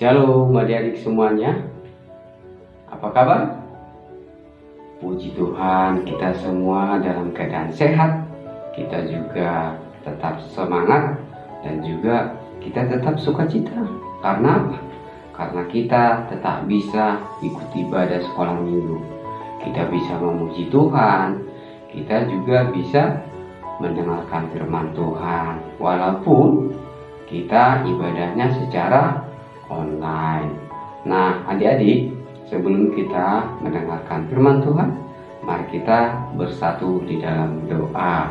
Shalom adik-adik semuanya. Apa kabar? Puji Tuhan, kita semua dalam keadaan sehat. Kita juga tetap semangat dan juga kita tetap sukacita. Karena apa? Karena kita tetap bisa ikut ibadah sekolah minggu. Kita bisa memuji Tuhan. Kita juga bisa mendengarkan firman Tuhan. Walaupun kita ibadahnya secara online. Nah, adik-adik, sebelum kita mendengarkan firman Tuhan, mari kita bersatu di dalam doa.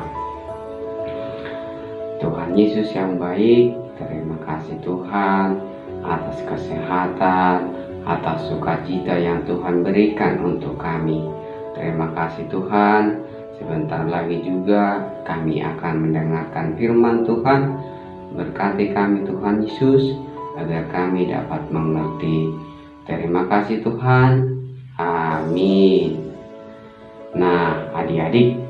Tuhan Yesus yang baik, terima kasih Tuhan atas kesehatan, atas sukacita yang Tuhan berikan untuk kami. Terima kasih Tuhan, sebentar lagi juga kami akan mendengarkan firman Tuhan. Berkati kami Tuhan Yesus, agar kami dapat mengerti. Terima kasih Tuhan. Amin. Nah, adik-adik,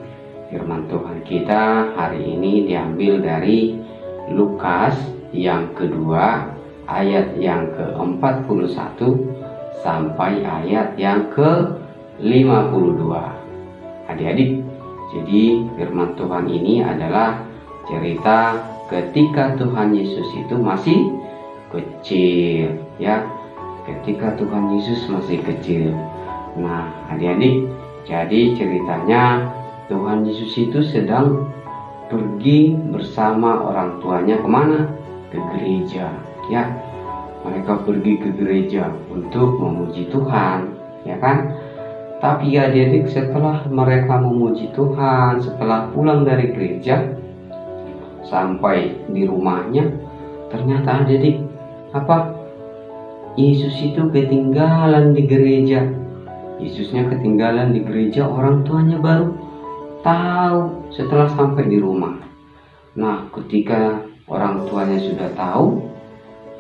firman Tuhan kita hari ini diambil dari Lukas yang kedua, ayat yang ke-41 sampai ayat yang ke-52. Adik-adik, jadi firman Tuhan ini adalah cerita ketika Tuhan Yesus itu masih kecil, ya. Ketika Tuhan Yesus masih kecil. Nah, adik-adik, jadi ceritanya Tuhan Yesus itu sedang pergi bersama orang tuanya kemana? Ke gereja, ya. Mereka pergi ke gereja untuk memuji Tuhan, ya kan? Tapi adik-adik, setelah mereka memuji Tuhan, setelah pulang dari gereja, sampai di rumahnya, ternyata adik-adik, Yesus itu ketinggalan di gereja. Yesusnya ketinggalan di gereja, orang tuanya baru tahu setelah sampai di rumah. Nah, ketika orang tuanya sudah tahu,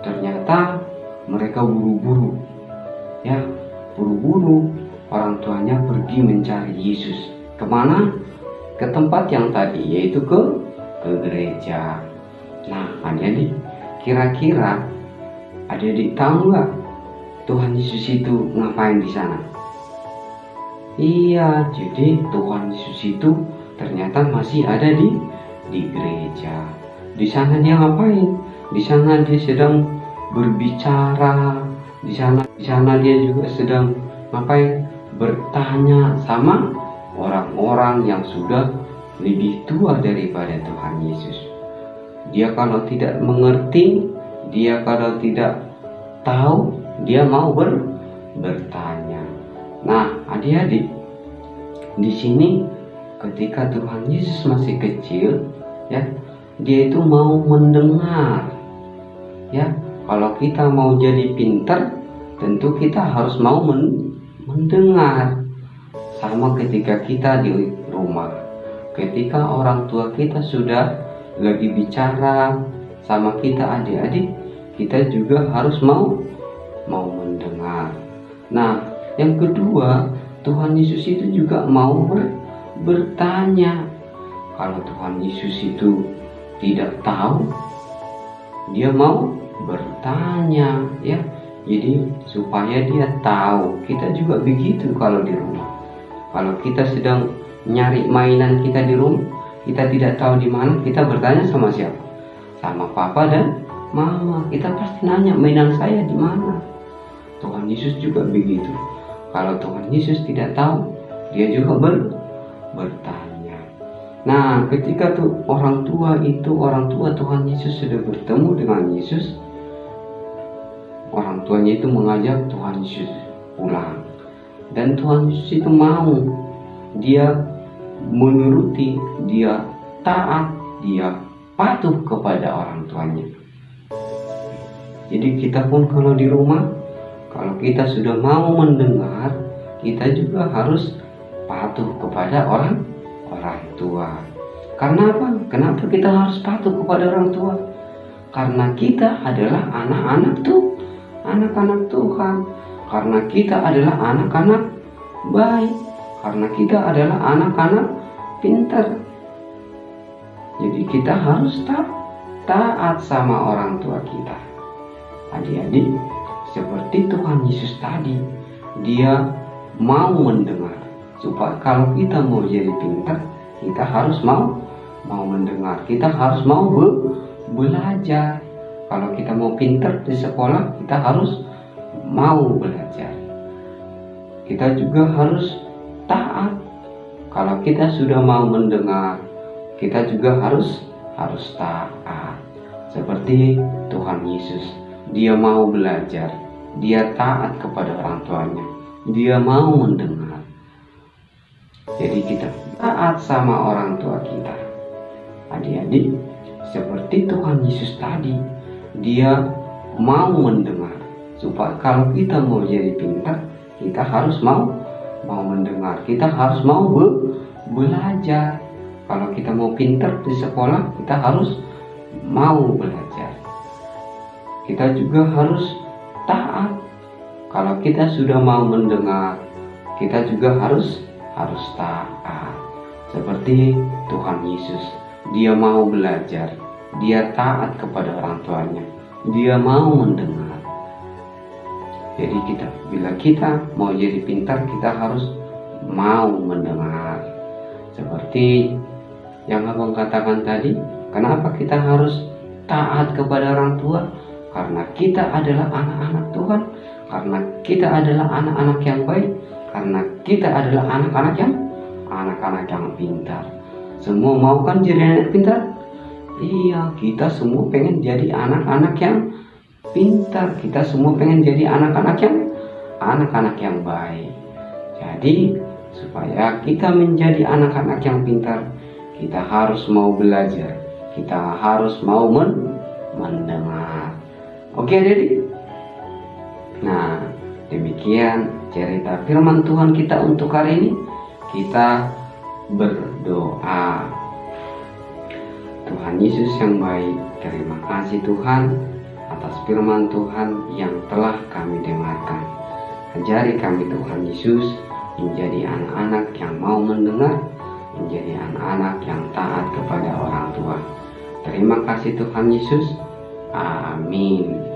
ternyata mereka buru-buru, ya, buru-buru orang tuanya pergi mencari Yesus. Kemana? Ke tempat yang tadi, yaitu ke gereja. Nah, adik-adik, kira-kira adik-adik tahu nggak Tuhan Yesus itu ngapain di sana? Iya, jadi Tuhan Yesus itu ternyata masih ada di gereja. Di sana dia ngapain? Di sana dia sedang berbicara. Di sana dia juga sedang ngapain? Bertanya sama orang-orang yang sudah lebih tua daripada Tuhan Yesus. Dia kalau tidak mengerti, dia kalau tidak tahu, dia mau bertanya. Nah, adik-adik, di sini ketika Tuhan Yesus masih kecil, ya, dia itu mau mendengar. Ya, kalau kita mau jadi pintar, tentu kita harus mau mendengar. Sama ketika kita di rumah, ketika orang tua kita sudah lagi bicara sama kita adik-adik, kita juga harus mau mendengar. Nah, yang kedua, Tuhan Yesus itu juga mau bertanya. Kalau Tuhan Yesus itu tidak tahu, dia mau bertanya, ya. Jadi supaya dia tahu. Kita juga begitu kalau di rumah. Kalau kita sedang nyari mainan kita di rumah, kita tidak tahu di mana, kita bertanya sama siapa? Sama papa dan mama. Kita pasti nanya, mainan saya di mana? Tuhan Yesus juga begitu. Kalau Tuhan Yesus tidak tahu, dia juga bertanya. Nah, ketika orang tua Tuhan Yesus sudah bertemu dengan Yesus, orang tuanya itu mengajak Tuhan Yesus pulang. Dan Tuhan Yesus itu mau, dia menuruti, dia taat, dia patuh kepada orang tuanya. Jadi kita pun kalau di rumah, kalau kita sudah mau mendengar, kita juga harus patuh kepada orang tua. Karena apa? Kenapa kita harus patuh kepada orang tua? Karena kita adalah anak-anak Tuhan. Karena kita adalah anak-anak baik. Karena kita adalah anak-anak pintar. Jadi kita harus taat sama orang tua kita. Adik-adik, seperti Tuhan Yesus tadi, dia mau mendengar. Supaya kalau kita mau jadi pintar, kita harus mau mendengar. Kita harus mau belajar. Kalau kita mau pintar di sekolah, kita harus mau belajar. Kita juga harus taat. Kalau kita sudah mau mendengar, kita juga harus taat. Seperti Tuhan Yesus, dia mau belajar, dia taat kepada orang tuanya, dia mau mendengar. Jadi kita taat sama orang tua kita. Adik-adik, seperti Tuhan Yesus tadi, dia mau mendengar. Supaya kalau kita mau jadi pintar, kita harus mau mendengar. Kita harus mau belajar. Kalau kita mau pintar di sekolah, kita harus mau belajar. Kita juga harus taat. Kalau kita sudah mau mendengar, kita juga harus taat. Seperti Tuhan Yesus, dia mau belajar, dia taat kepada orang tuanya, dia mau mendengar. Jadi bila kita mau jadi pintar, kita harus mau mendengar. Seperti yang abang katakan tadi, kenapa kita harus taat kepada orang tua? Karena kita adalah anak-anak Tuhan, karena kita adalah anak-anak yang baik, karena kita adalah anak-anak yang pintar. Semua mau kan jadi anak pintar? Iya, kita semua pengen jadi anak-anak yang pintar. Kita semua pengen jadi anak-anak yang baik. Jadi supaya kita menjadi anak-anak yang pintar, kita harus mau belajar, kita harus mau mendengar. Oke adik-adik? Nah, demikian cerita firman Tuhan kita untuk hari ini. Kita berdoa. Tuhan Yesus yang baik, terima kasih Tuhan atas firman Tuhan yang telah kami dengarkan. Ajari kami Tuhan Yesus menjadi anak-anak yang mau mendengar, menjadi anak-anak yang taat kepada orang tua. Terima kasih Tuhan Yesus. Amin.